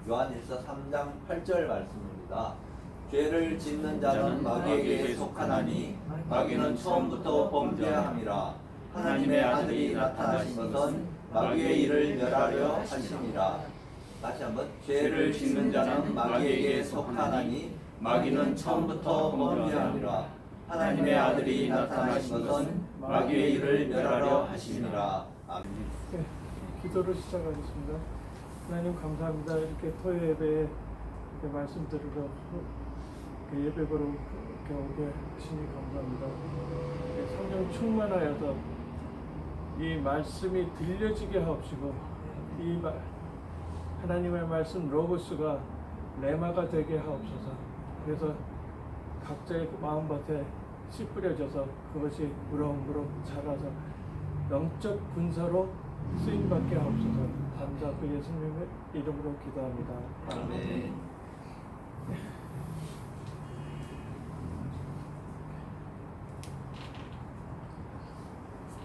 요한일서 3장 8절 말씀입니다. 죄를 짓는 자는 마귀에게 속하나니 마귀는 처음부터 범죄함이라. 하나님의 아들이 나타나신 것은 마귀의 일을 멸하려 하심이라. 다시 한번. 죄를 짓는 자는 마귀에게 속하나니 마귀는 처음부터 범죄함이라. 하나님의 아들이 나타나신 것은 마귀의 일을 멸하려 하심이라. 아멘. 네, 기도를 시작하겠습니다. 하나님 감사합니다. 이렇게 토요 예배에 이렇게 말씀 들으러 예배 보러 이렇게 오게 하시니 감사합니다. 성령 충만하여서 이 말씀이 들려지게 하옵시고 이 하나님의 말씀 로고스가 레마가 되게 하옵소서. 그래서 각자의 마음밭에 씨 뿌려져서 그것이 무럭무럭 자라서 영적 군사로 쓰임받게 하옵소서. 감사 그 예수님의 이름으로 기도합니다. 아멘.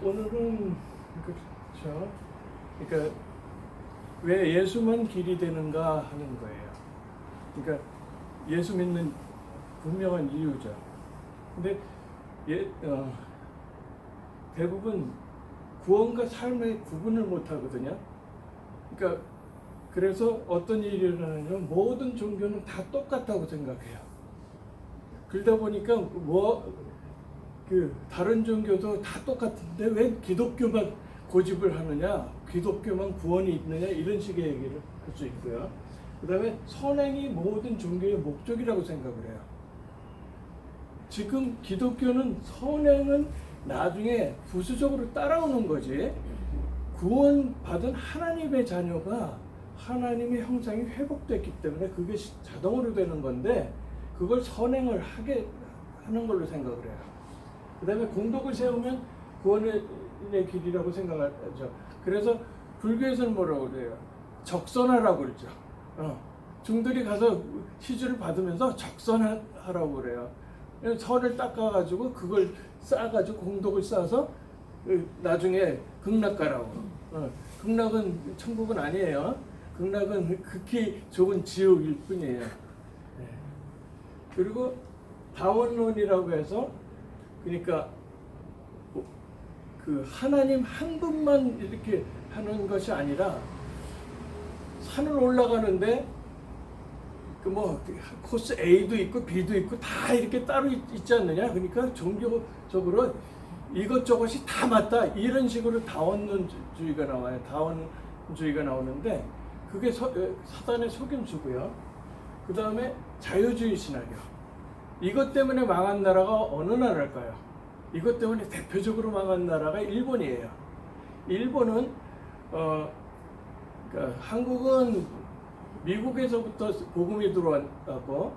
오늘은 그렇죠. 그러니까 왜 예수만 길이 되는가 하는 거예요. 그러니까 예수 믿는 분명한 이유죠. 근데 대부분 구원과 삶의 구분을 못 하거든요. 그러니까 그래서 어떤 일이 일어나냐면 모든 종교는 다 똑같다고 생각해요. 그러다 보니까 다른 종교도 다 똑같은데 왜 기독교만 고집을 하느냐, 기독교만 구원이 있느냐 이런 식의 얘기를 할 수 있고요. 그 다음에 선행이 모든 종교의 목적이라고 생각을 해요. 지금 기독교는 선행은 나중에 부수적으로 따라오는 거지, 구원받은 하나님의 자녀가 하나님의 형상이 회복됐기 때문에 그게 자동으로 되는 건데 그걸 선행을 하게 하는 걸로 생각을 해요. 그 다음에 공덕을 세우면 구원의 길이라고 생각하죠. 그래서 불교에서는 뭐라고 그래요? 적선하라고 그러죠. 중들이 가서 시주를 받으면서 적선하라고 그래요. 선을 닦아가지고 그걸 쌓아가지고 공덕을 쌓아서 나중에 극락 가라고. 극락은 천국은 아니에요. 극락은 극히 좋은 지옥일 뿐이에요. 그리고 다원론이라고 해서 그러니까 그 하나님 한 분만 이렇게 하는 것이 아니라 산을 올라가는데 그 코스 A도 있고 B도 있고 다 이렇게 따로 있지 않느냐. 그러니까 종교적으로 이것저것이 다 맞다 이런 식으로 다원론주의가 나와요. 다원주의가 나오는데 그게 사단의 속임수고요. 그 다음에 자유주의 신학이요. 이것 때문에 망한 나라가 어느 나라일까요? 이것 때문에 대표적으로 망한 나라가 일본이에요. 일본은 그러니까 한국은 미국에서부터 복음이 들어왔고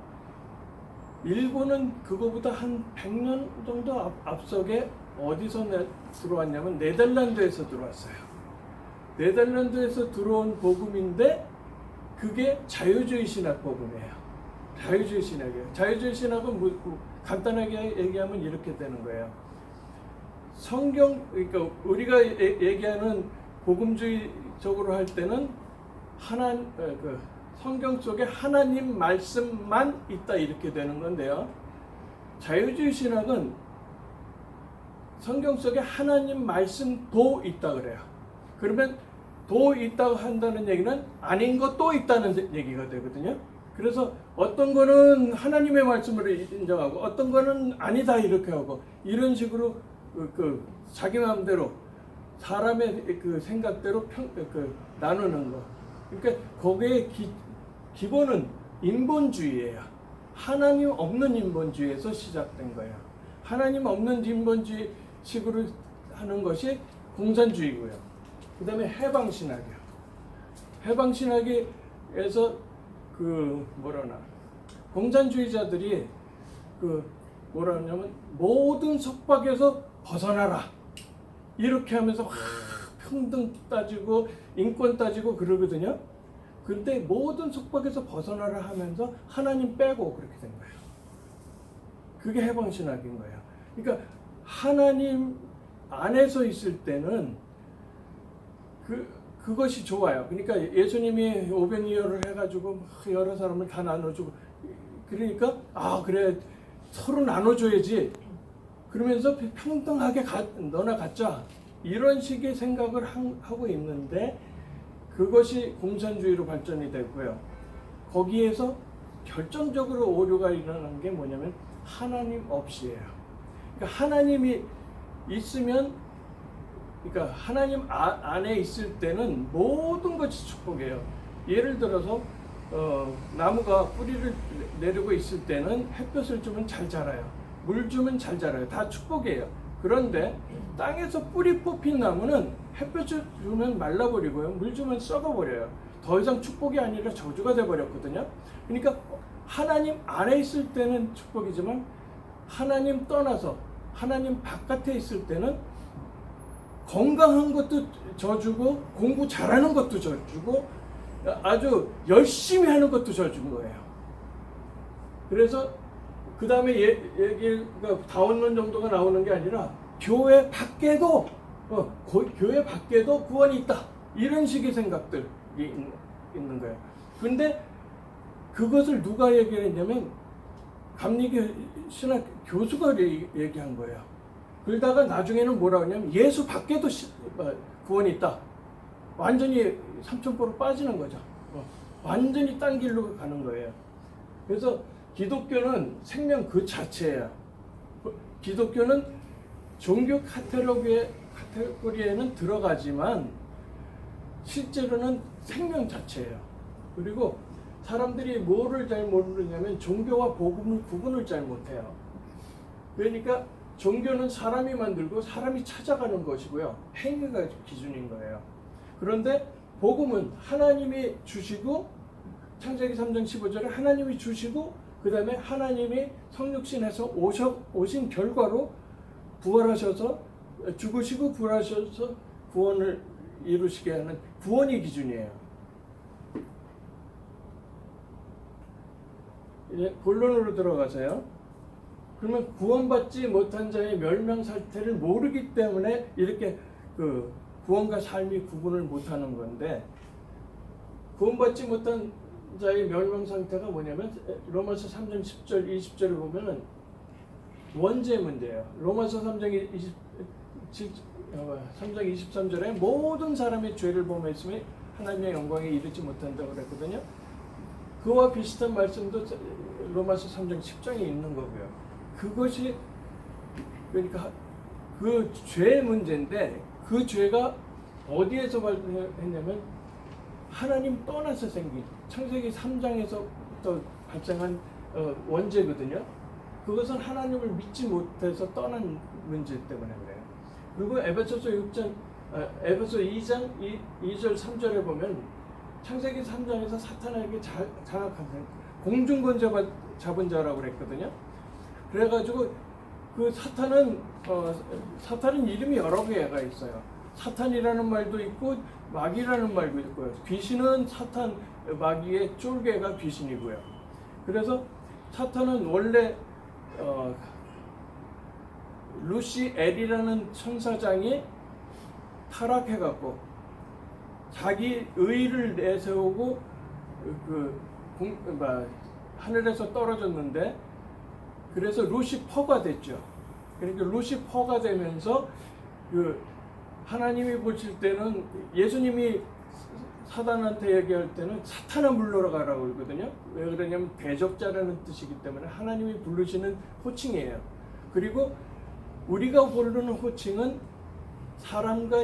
일본은 그거보다 한 100년 정도 앞서게 어디서 들어왔냐면 네덜란드에서 들어왔어요. 네덜란드에서 들어온 복음인데 그게 자유주의 신학 복음이에요. 자유주의 신학이에요. 자유주의 신학은 간단하게 얘기하면 이렇게 되는 거예요. 그러니까 우리가 얘기하는 복음주의적으로 할 때는 성경 속에 하나님 말씀만 있다 이렇게 되는 건데요. 자유주의 신학은 성경 속에 하나님 말씀도 있다 그래요. 그러면 도 있다고 한다는 얘기는 아닌 것도 있다는 얘기가 되거든요. 그래서 어떤 거는 하나님의 말씀으로 인정하고 어떤 거는 아니다 이렇게 하고 이런 식으로 자기 마음대로 사람의 그 생각대로 나누는 거. 그러니까 거기에 기본은 인본주의예요. 하나님 없는 인본주의에서 시작된 거예요. 하나님 없는 인본주의 식으로 하는 것이 공산주의고요. 그 다음에 해방신학이요. 해방신학에서 공산주의자들이 뭐라 하냐면 모든 속박에서 벗어나라 이렇게 하면서 평등 따지고 인권 따지고 그러거든요. 근데 모든 속박에서 벗어나라 하면서 하나님 빼고 그렇게 된 거예요. 그게 해방신학인 거예요. 그러니까 하나님 안에서 있을 때는 그것이 좋아요. 그러니까 예수님이 오병이어를 해가지고 여러 사람을 다 나눠주고 그러니까 그래 서로 나눠줘야지. 그러면서 평등하게 너나 갖자 이런 식의 생각을 하고 있는데 그것이 공산주의로 발전이 됐고요. 거기에서 결정적으로 오류가 일어난 게 뭐냐면 하나님 없이예요. 그러니까 하나님이 있으면, 그러니까 하나님 안에 있을 때는 모든 것이 축복이에요. 예를 들어서 나무가 뿌리를 내리고 있을 때는 햇볕을 주면 잘 자라요. 물 주면 잘 자라요. 다 축복이에요. 그런데 땅에서 뿌리 뽑힌 나무는 햇볕을 주면 말라버리고요. 물 주면 썩어버려요. 더 이상 축복이 아니라 저주가 돼버렸거든요. 그러니까 하나님 안에 있을 때는 축복이지만 하나님 떠나서 하나님 바깥에 있을 때는 건강한 것도 저주고 공부 잘하는 것도 저주고 아주 열심히 하는 것도 저주인 거예요. 그래서 그 다음에 얘기가 다원론 정도가 나오는 게 아니라 교회 밖에도 교회 밖에도 구원이 있다 이런 식의 생각들이 있는 거예요. 근데 그것을 누가 얘기했냐면 감리교 신학 교수가 얘기한 거예요. 그러다가 나중에는 뭐라고 하냐면 예수 밖에도 구원이 있다. 완전히 삼천포로 빠지는 거죠. 완전히 딴 길로 가는 거예요. 그래서 기독교는 생명 그 자체예요. 기독교는 종교 카테고리에는 들어가지만 실제로는 생명 자체예요. 그리고 사람들이 뭐를 잘 모르냐면 종교와 복음을 구분을 잘 못해요. 그러니까 종교는 사람이 만들고 사람이 찾아가는 것이고요. 행위가 기준인 거예요. 그런데 복음은 하나님이 주시고 창세기 3장 15절에 하나님이 주시고 그 다음에 하나님이 성육신해서 오신 결과로 부활하셔서 죽으시고 부활하셔서 구원을 이루시게 하는 구원이 기준이에요. 이제 본론으로 들어가세요. 그러면 구원받지 못한 자의 멸망 상태를 모르기 때문에 이렇게 구원과 삶이 구분을 못하는 건데, 구원받지 못한 자의 멸망 상태가 뭐냐면 로마서 3장 10절 20절을 보면은 원죄 문제예요. 로마서 3장 23절에 모든 사람의 죄를 범했으며 하나님의 영광에 이르지 못한다고 그랬거든요. 그와 비슷한 말씀도 로마서 3장 10장에 있는 거고요. 그것이 그러니까 그 죄 문제인데 그 죄가 어디에서 발생했냐면 하나님 떠나서 생긴 창세기 3장에서부터 발생한 원죄거든요. 그것은 하나님을 믿지 못해서 떠난 문제 때문에 그래요. 그리고 에베소서 2장 2절 3절에 보면 창세기 3장에서 사탄에게 장악한 공중권 잡은 자라고 그랬거든요. 그래가지고 그 사탄은 이름이 여러 개가 있어요. 사탄이라는 말도 있고 마귀라는 말도 있고요. 귀신은 사탄, 마귀의 쫄개가 귀신이고요. 그래서 사탄은 원래 루시엘이라는 천사장이 타락해갖고 자기 의를 내세우고 하늘에서 떨어졌는데 그래서 루시퍼가 됐죠. 그러니까 루시퍼가 되면서 하나님이 보실 때는 예수님이 사단한테 얘기할 때는 사탄아 물러가라고 그러거든요. 왜 그러냐면 대적자라는 뜻이기 때문에 하나님이 부르시는 호칭이에요. 그리고 우리가 부르는 호칭은 사람과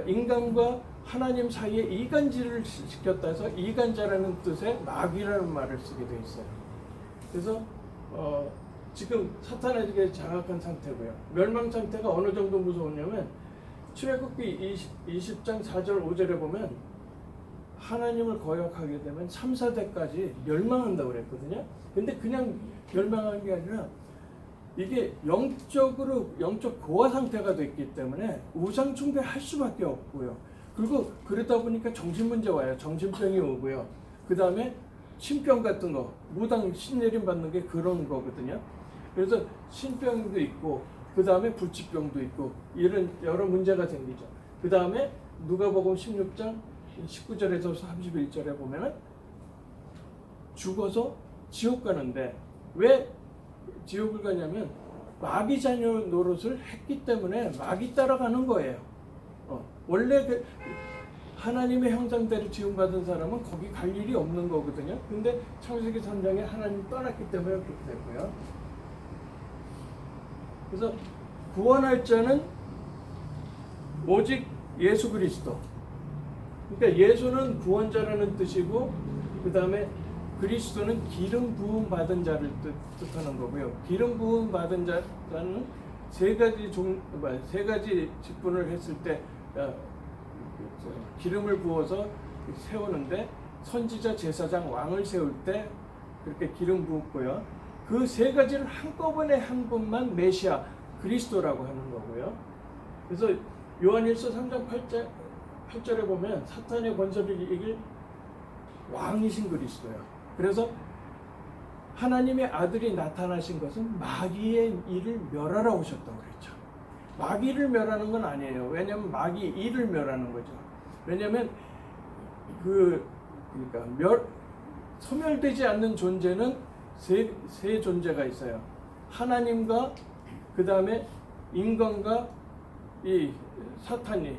인간과 하나님 사이에 이간질을 시켰다 해서 이간자라는 뜻의 마귀라는 말을 쓰게 돼 있어요. 그래서 지금 사탄에게 장악한 상태고요. 멸망 상태가 어느 정도 무서웠냐면 출애굽기 20장 4절 5절에 보면 하나님을 거역하게 되면 3, 4대까지 멸망한다고 그랬거든요. 근데 그냥 멸망한 게 아니라 이게 영적 고아 상태가 됐기 때문에 우상 숭배할 수밖에 없고요. 그리고 그러다 보니까 정신 문제 와요. 정신병이 오고요. 그 다음에 신병 같은 거, 무당 신내림 받는 게 그런 거거든요. 그래서 신병도 있고 그 다음에 불치병도 있고 이런 여러 문제가 생기죠. 그 다음에 누가복음 16장 19절에서 31절에 보면은 죽어서 지옥 가는데 왜 지옥을 가냐면 마귀 자녀 노릇을 했기 때문에 마귀 따라가는 거예요. 원래 그 하나님의 형상대로 지음받은 사람은 거기 갈 일이 없는 거거든요. 근데 창세기 3장에 하나님 떠났기 때문에 그렇게 되고요. 그래서 구원할 자는 오직 예수 그리스도. 그러니까 예수는 구원자라는 뜻이고, 그 다음에 그리스도는 기름 부음 받은 자를 뜻하는 거고요. 기름 부음 받은 자는 세 가지 직분을 했을 때 기름을 부어서 세우는데, 선지자, 제사장, 왕을 세울 때 그렇게 기름 부었고요. 그 세 가지를 한꺼번에 한 분만 메시아 그리스도라고 하는 거고요. 그래서 요한일서 3장 8절에 보면 사탄의 권세를 이길 왕이신 그리스도예요. 그래서 하나님의 아들이 나타나신 것은 마귀의 일을 멸하러 오셨다고 그랬죠. 마귀를 멸하는 건 아니에요. 왜냐하면 마귀 일을 멸하는 거죠. 왜냐하면 그러니까 소멸되지 않는 존재는 세 존재가 있어요. 하나님과 그 다음에 인간과 이 사탄이,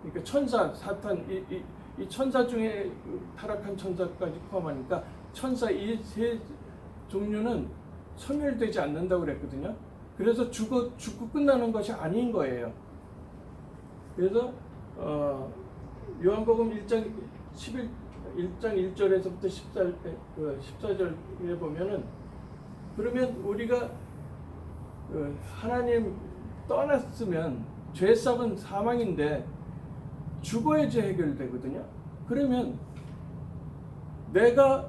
그러니까 천사, 사탄, 이 천사 중에 타락한 천사까지 포함하니까 천사 이 세 종류는 소멸되지 않는다고 그랬거든요. 그래서 죽고 끝나는 것이 아닌 거예요. 그래서 요한복음 1장 1절에서부터 14절에 보면은, 그러면 우리가 하나님 떠났으면 죄값은 사망인데 죽어야지 해결되거든요. 그러면 내가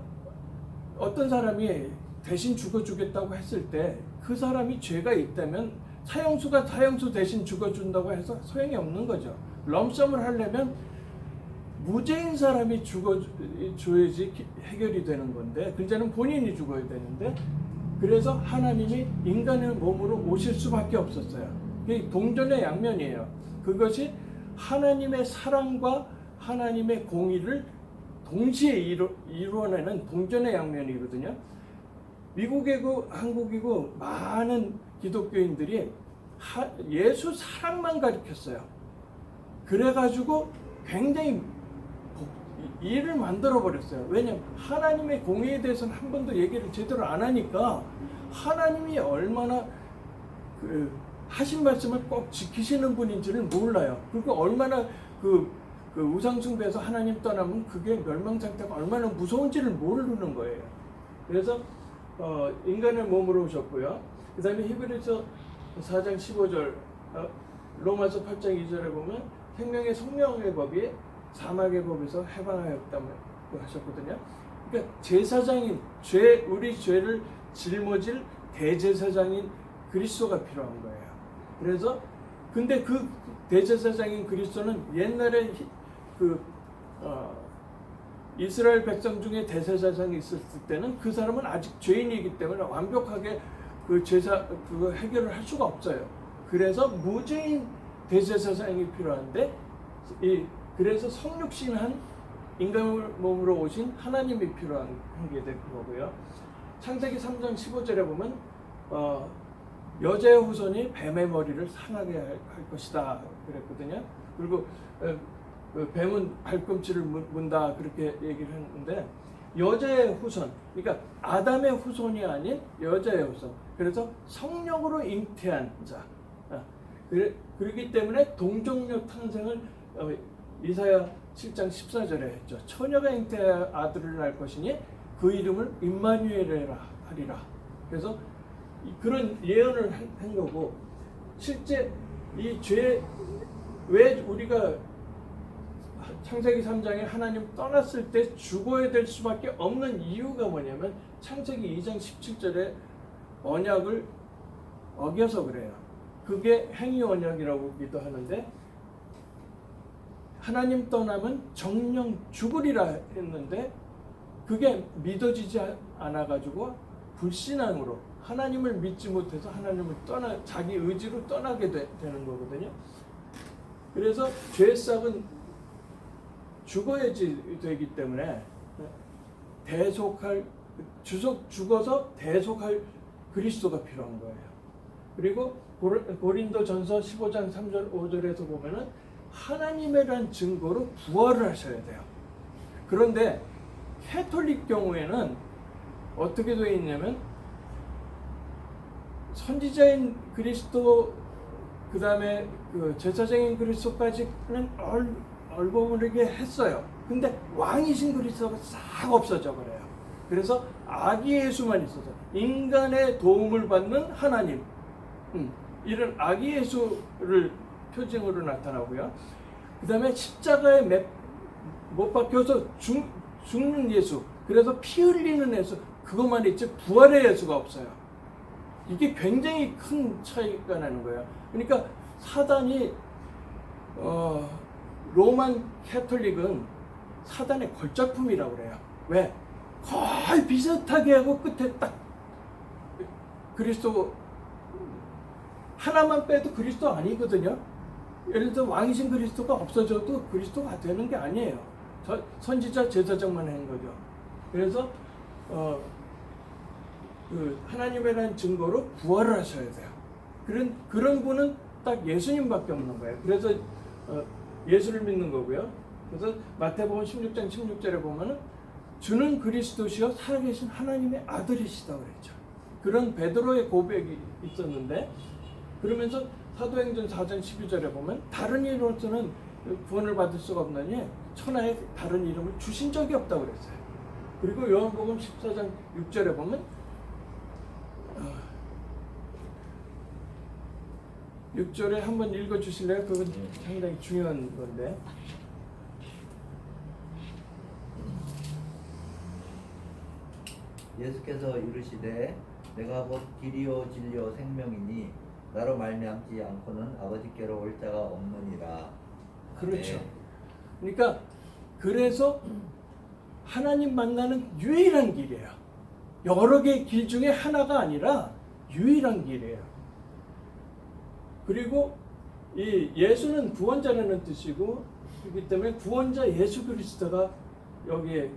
어떤 사람이 대신 죽어주겠다고 했을 때 그 사람이 죄가 있다면 사형수가 사형수 대신 죽어준다고 해서 소용이 없는 거죠. 럼썸을 하려면 무죄인 사람이 죽어줘야지 해결이 되는 건데, 그제는 본인이 죽어야 되는데, 그래서 하나님이 인간의 몸으로 오실 수밖에 없었어요. 그게 동전의 양면이에요. 그것이 하나님의 사랑과 하나님의 공의를 동시에 이루어내는 동전의 양면이거든요. 미국이고 한국이고 많은 기독교인들이 예수 사랑만 가르쳤어요. 그래가지고 굉장히 일을 만들어 버렸어요. 왜냐하면 하나님의 공의에 대해서는 한 번도 얘기를 제대로 안 하니까 하나님이 얼마나 하신 말씀을 꼭 지키시는 분인지를 몰라요. 그리고 얼마나 그 우상 숭배에서 하나님 떠나면 그게 멸망 상태가 얼마나 무서운지를 모르는 거예요. 그래서 인간의 몸으로 오셨고요. 그 다음에 히브리서 4장 15절, 로마서 8장 2절에 보면 생명의 성령의 법이 사막의 법에서 해방하였다고 하셨거든요. 그러니까 제사장인 우리 죄를 짊어질 대제사장인 그리스도가 필요한 거예요. 그래서 근데 그 대제사장인 그리스도는 옛날에 이스라엘 백성 중에 대제사장이 있었을 때는 그 사람은 아직 죄인이기 때문에 완벽하게 그 제사 그거 해결을 할 수가 없어요. 그래서 무죄인 대제사장이 필요한데, 그래서 성육신한 인간 몸으로 오신 하나님이 필요한 게 될 거고요. 창세기 3장 15절에 보면 여자의 후손이 뱀의 머리를 상하게 할 것이다 그랬거든요. 그리고 뱀은 발꿈치를 문다 그렇게 얘기를 했는데, 여자의 후손, 그러니까 아담의 후손이 아닌 여자의 후손. 그래서 성령으로 잉태한 자. 그렇기 때문에 동정녀 탄생을 이사야 7장 14절에 했죠. 처녀가 잉태하여 아들을 낳을 것이니 그 이름을 임마누엘이라 하리라. 그래서 그런 예언을 한 거고, 실제 이 죄, 왜 우리가 창세기 3장에 하나님 떠났을 때 죽어야 될 수밖에 없는 이유가 뭐냐면, 창세기 2장 17절에 언약을 어겨서 그래요. 그게 행위 언약이라고기도 하는데, 하나님 떠나면 정령 죽으리라 했는데 그게 믿어지지 않아가지고 불신앙으로 하나님을 믿지 못해서 하나님을 자기 의지로 떠나게 되는 거거든요. 그래서 죄값은 죽어야지 되기 때문에 죽어서 대속할 그리스도가 필요한 거예요. 그리고 고린도전서 15장 3절 5절에서 보면은 하나님이란 증거로 부활을 하셔야 돼요. 그런데 캐톨릭 경우에는 어떻게 되어 있냐면 선지자인 그리스도 그 다음에 그 제사장인 그리스도까지는 얼버무리게 했어요. 근데 왕이신 그리스도가 싹 없어져 버려요. 그래서 아기 예수만 있어서 인간의 도움을 받는 하나님, 이런 아기 예수를 표징으로 나타나고요. 그 다음에 십자가에 못 박혀서 죽는 예수, 그래서 피 흘리는 예수, 그것만 있지 부활의 예수가 없어요. 이게 굉장히 큰 차이가 나는 거예요. 그러니까 사단이 로만 캐톨릭은 사단의 걸작품이라고 그래요. 왜? 거의 비슷하게 하고 끝에 딱 그리스도 하나만 빼도 그리스도 아니거든요. 예를 들어 왕이신 그리스도가 없어져도 그리스도가 되는 게 아니에요. 선지자 제사장만 하는 거죠. 그래서 그 하나님이라는 증거로 부활을 하셔야 돼요. 그런 분은 딱 예수님밖에 없는 거예요. 그래서 예수를 믿는 거고요. 그래서 마태복음 16장 16절에 보면은 주는 그리스도시요 살아계신 하나님의 아들이시다 그랬죠. 그런 베드로의 고백이 있었는데, 그러면서 사도행전 4장 12절에 보면 다른 이로서는 구원을 받을 수가 없나니 천하에 다른 이름을 주신 적이 없다고 그랬어요. 그리고 요한복음 14장 6절에 보면 6절에 한번 읽어주실래요? 그건 상당히 중요한 건데. 예수께서 이르시되 내가 곧 길이요 진리요 생명이니 나로 말미암지 않고는 아버지께로 올 자가 없느니라. 그렇죠. 네. 그러니까 그래서 하나님 만나는 유일한 길이에요. 여러 개의 길 중에 하나가 아니라 유일한 길이에요. 그리고 이 예수는 구원자라는 뜻이고, 그렇기 때문에 구원자 예수 그리스도가 여기에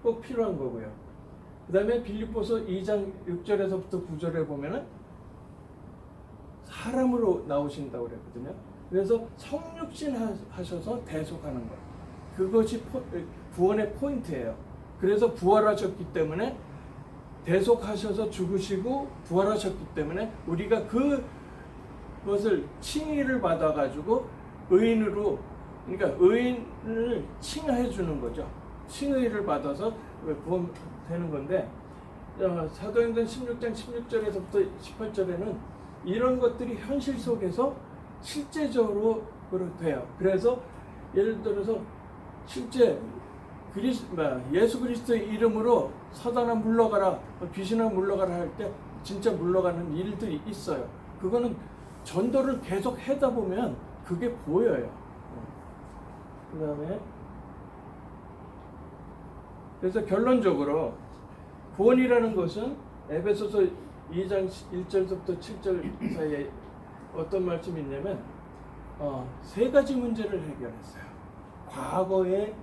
꼭 필요한 거고요. 그 다음에 빌립보서 2장 6절에서부터 9절에 보면은 사람으로 나오신다고 그랬거든요. 그래서 성육신 하셔서 대속하는 것, 그것이 구원의 포인트예요. 그래서 부활하셨기 때문에, 대속하셔서 죽으시고 부활하셨기 때문에 우리가 그것을 칭의를 받아가지고 의인으로, 그러니까 의인을 칭해 주는 거죠. 칭의를 받아서 구원되는 건데, 사도행전 16장 16절에서부터 18절에는 이런 것들이 현실 속에서 실제적으로 돼요. 그래서 예를 들어서 실제 예수 그리스도의 이름으로 사단아 물러가라, 귀신아 물러가라 할 때 진짜 물러가는 일들이 있어요. 그거는 전도를 계속 하다 보면 그게 보여요. 그 다음에 그래서 결론적으로 구원이라는 것은 에베소서 2장 1절부터 7절 사이에 어떤 말씀이 있냐면 세 가지 문제를 해결했어요. 과거의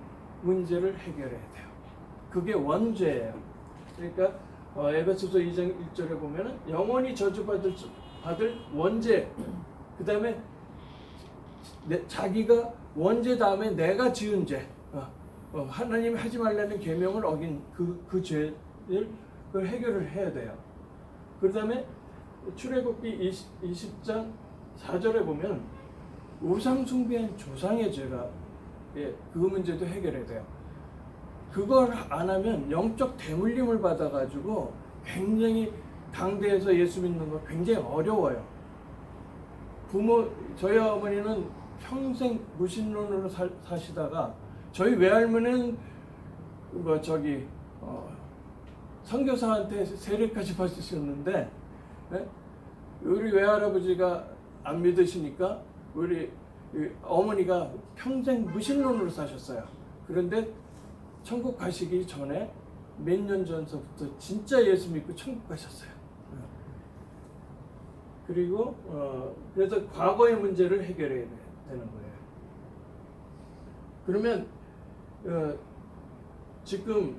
문제를 해결해야 돼요. 그게 원죄예요. 그러니까 에베소서 2장 1절에 보면은 영원히 저주받을 원죄, 그 다음에 자기가 원죄 다음에 내가 지은 죄, 하나님이 하지 말라는 계명을 어긴 그 죄를 그걸 해결을 해야 돼요. 그 다음에 출애굽기 20장 4절에 보면 우상 숭배한 조상의 죄가, 그 문제도 해결해야 돼요. 그걸 안 하면 영적 대물림을 받아가지고 굉장히 당대에서 예수 믿는 거 굉장히 어려워요. 저희 어머니는 평생 무신론으로 사시다가 저희 외할머니는 선교사한테 세례까지 받으셨는데, 우리 외할아버지가 안 믿으시니까 우리 어머니가 평생 무신론으로 사셨어요. 그런데 천국 가시기 전에 몇 년 전서부터 진짜 예수 믿고 천국 가셨어요. 그리고 그래서 과거의 문제를 해결해야 되는 거예요. 그러면 지금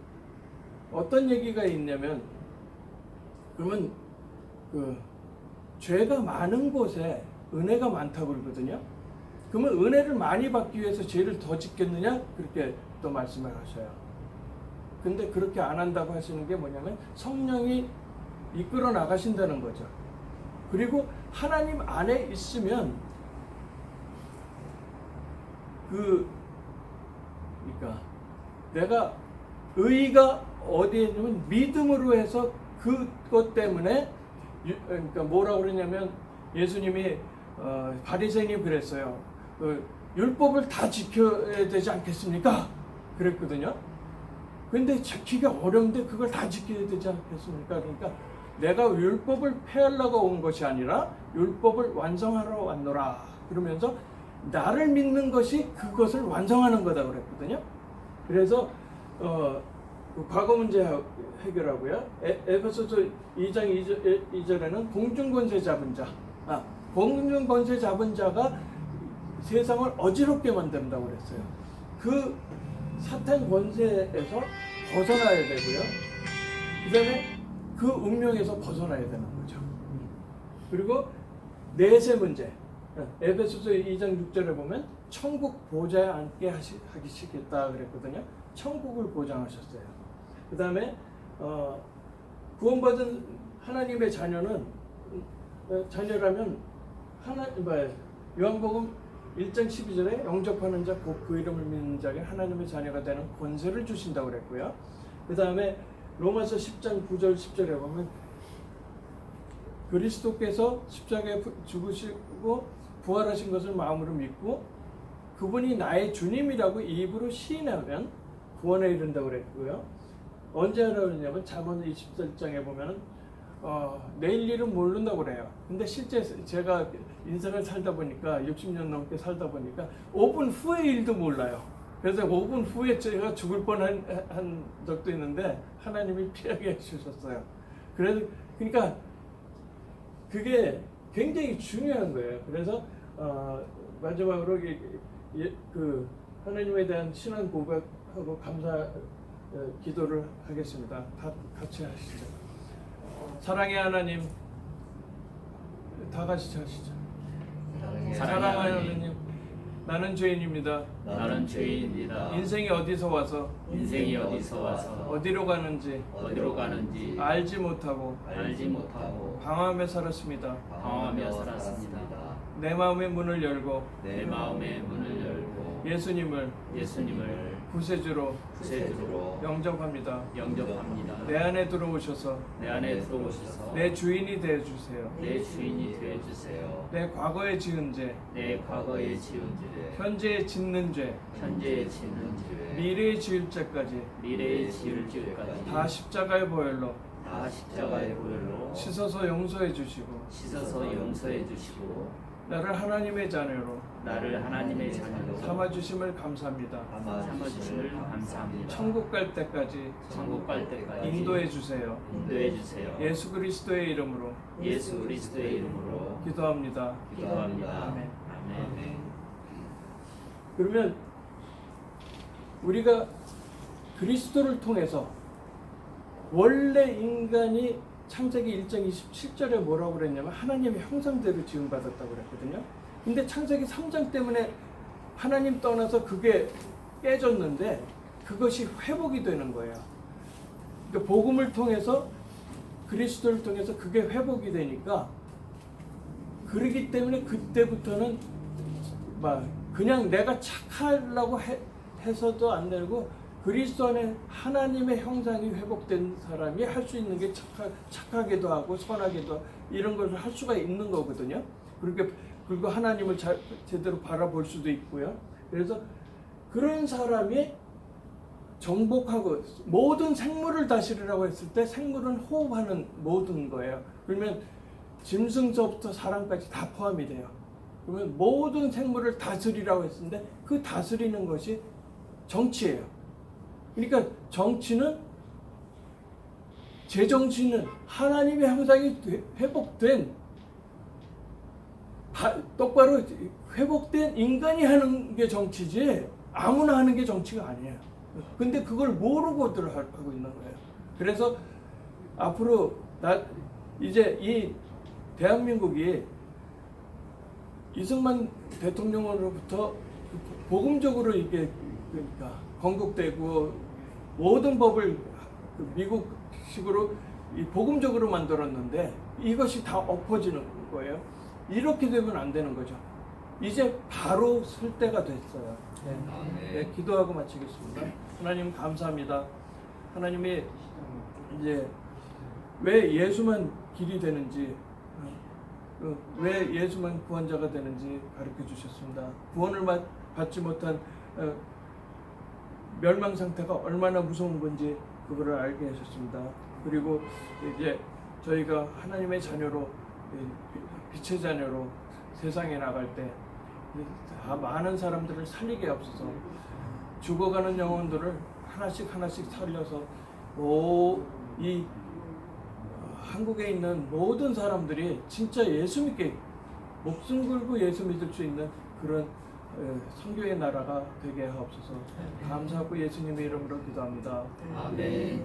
어떤 얘기가 있냐면, 그러면 그 죄가 많은 곳에 은혜가 많다고 그러거든요. 그러면 은혜를 많이 받기 위해서 죄를 더 짓겠느냐? 그렇게 또 말씀을 하셔요. 근데 그렇게 안 한다고 하시는 게 뭐냐면 성령이 이끌어 나가신다는 거죠. 그리고 하나님 안에 있으면 그러니까 내가 의가 어디에 있냐면 믿음으로 해서 그것 때문에 그러니까 뭐라고 그러냐면 예수님이 바리새인이 그랬어요. 율법을 다 지켜야 되지 않겠습니까? 그랬거든요. 근데 지키기가 어려운데 그걸 다 지켜야 되지 않겠습니까? 그러니까 내가 율법을 폐하려고 온 것이 아니라 율법을 완성하러 왔노라. 그러면서 나를 믿는 것이 그것을 완성하는 거다 그랬거든요. 그래서 과거 문제 해결하고요. 에베소서 2장 2절에는 공중권세 잡은 자. 공중권세 잡은 자가 세상을 어지럽게 만든다고 그랬어요. 그 사탄 권세에서 벗어나야 되고요. 그 다음에 그 운명에서 벗어나야 되는 거죠. 그리고 내세 문제. 에베소서 2장 6절에 보면 천국 보좌에 앉게 하시겠다 그랬거든요. 천국을 보장하셨어요. 그 다음에 구원받은 하나님의 자녀라면 요한복음 1장 12절에 영접하는 자 곧 그 이름을 믿는 자에게 하나님의 자녀가 되는 권세를 주신다고 그랬고요. 그 다음에 로마서 10장 9절 10절에 보면 그리스도께서 십자가에 죽으시고 부활하신 것을 마음으로 믿고 그분이 나의 주님이라고 입으로 시인하면 구원에 이른다고 그랬고요. 언제 하라고 했냐면 잠언 27장에 보면은 내일 일은 모른다고 그래요. 근데 실제 제가 인생을 살다 보니까 60년 넘게 살다 보니까 5분 후의 일도 몰라요. 그래서 5분 후에 제가 죽을 뻔한 적도 있는데 하나님이 피하게 해주셨어요. 그러니까 그게 굉장히 중요한 거예요. 그래서 마지막으로 그 하나님에 대한 신앙 고백하고 감사 기도를 하겠습니다. 다 같이 하시죠. 사랑의 하나님, 다 같이 하시죠. 사랑의 하나님, 나는 죄인입니다. 나는 죄인입니다. 인생이 어디서 와서 어디로 가는지 알지 못하고 방황하며 살았습니다. 내 마음의 문을 열고 예수님을 구세주로 영접합니다. 내 안에 들어오셔서 내 주인이 되어 주세요. 내 과거에 지은 죄, 현재에 짓는 죄, 미래에 지을 죄까지 다 십자가의 보혈로 씻어서 용서해 주시고 나를 하나님의 자녀로 삼아 주심을 감사합니다. 천국 갈 때까지 인도해 주세요. 예수 그리스도의 이름으로 기도합니다. 아멘. 그러면 우리가 그리스도를 통해서 원래 인간이 창세기 1장 27절에 뭐라고 그랬냐면 하나님의 형상대로 지음받았다고 그랬거든요. 근데 창세기 3장 때문에 하나님 떠나서 그게 깨졌는데 그것이 회복이 되는 거예요. 그러니까 복음을 통해서 그리스도를 통해서 그게 회복이 되니까 그러기 때문에 그때부터는 막 그냥 내가 착하려고 해서도 안 되고 그리스도 안에 하나님의 형상이 회복된 사람이 할 수 있는 게 착하게도 하고 선하게도 하고 이런 걸 할 수가 있는 거거든요. 그리고 하나님을 제대로 바라볼 수도 있고요. 그래서 그런 사람이 정복하고 모든 생물을 다스리라고 했을 때 생물은 호흡하는 모든 거예요. 그러면 짐승서부터 사람까지 다 포함이 돼요. 그러면 모든 생물을 다스리라고 했는데 그 다스리는 것이 정치예요. 그러니까 제 정치는 하나님의 형상이 회복된 똑바로 회복된 인간이 하는 게 정치지 아무나 하는 게 정치가 아니에요. 근데 그걸 모르고들 하고 있는 거예요. 그래서 앞으로 이제 이 대한민국이 이승만 대통령으로부터 복음적으로 이게 그러니까 건국되고 모든 법을 미국식으로 복음적으로 만들었는데 이것이 다 엎어지는 거예요. 이렇게 되면 안 되는 거죠. 이제 바로 설 때가 됐어요. 네, 기도하고 마치겠습니다. 하나님 감사합니다. 하나님이 이제 왜 예수만 길이 되는지, 왜 예수만 구원자가 되는지 가르쳐 주셨습니다. 구원을 받지 못한 멸망 상태가 얼마나 무서운 건지 그거를 알게 하셨습니다. 그리고 이제 저희가 하나님의 자녀로, 빛의 자녀로 세상에 나갈 때 많은 사람들을 살리게 없어서 죽어가는 영혼들을 하나씩 살려서 이 한국에 있는 모든 사람들이 진짜 예수 믿게 목숨 걸고 예수 믿을 수 있는 그런 선교의 나라가 되게 하옵소서. 감사하고 예수님의 이름으로 기도합니다. 아멘.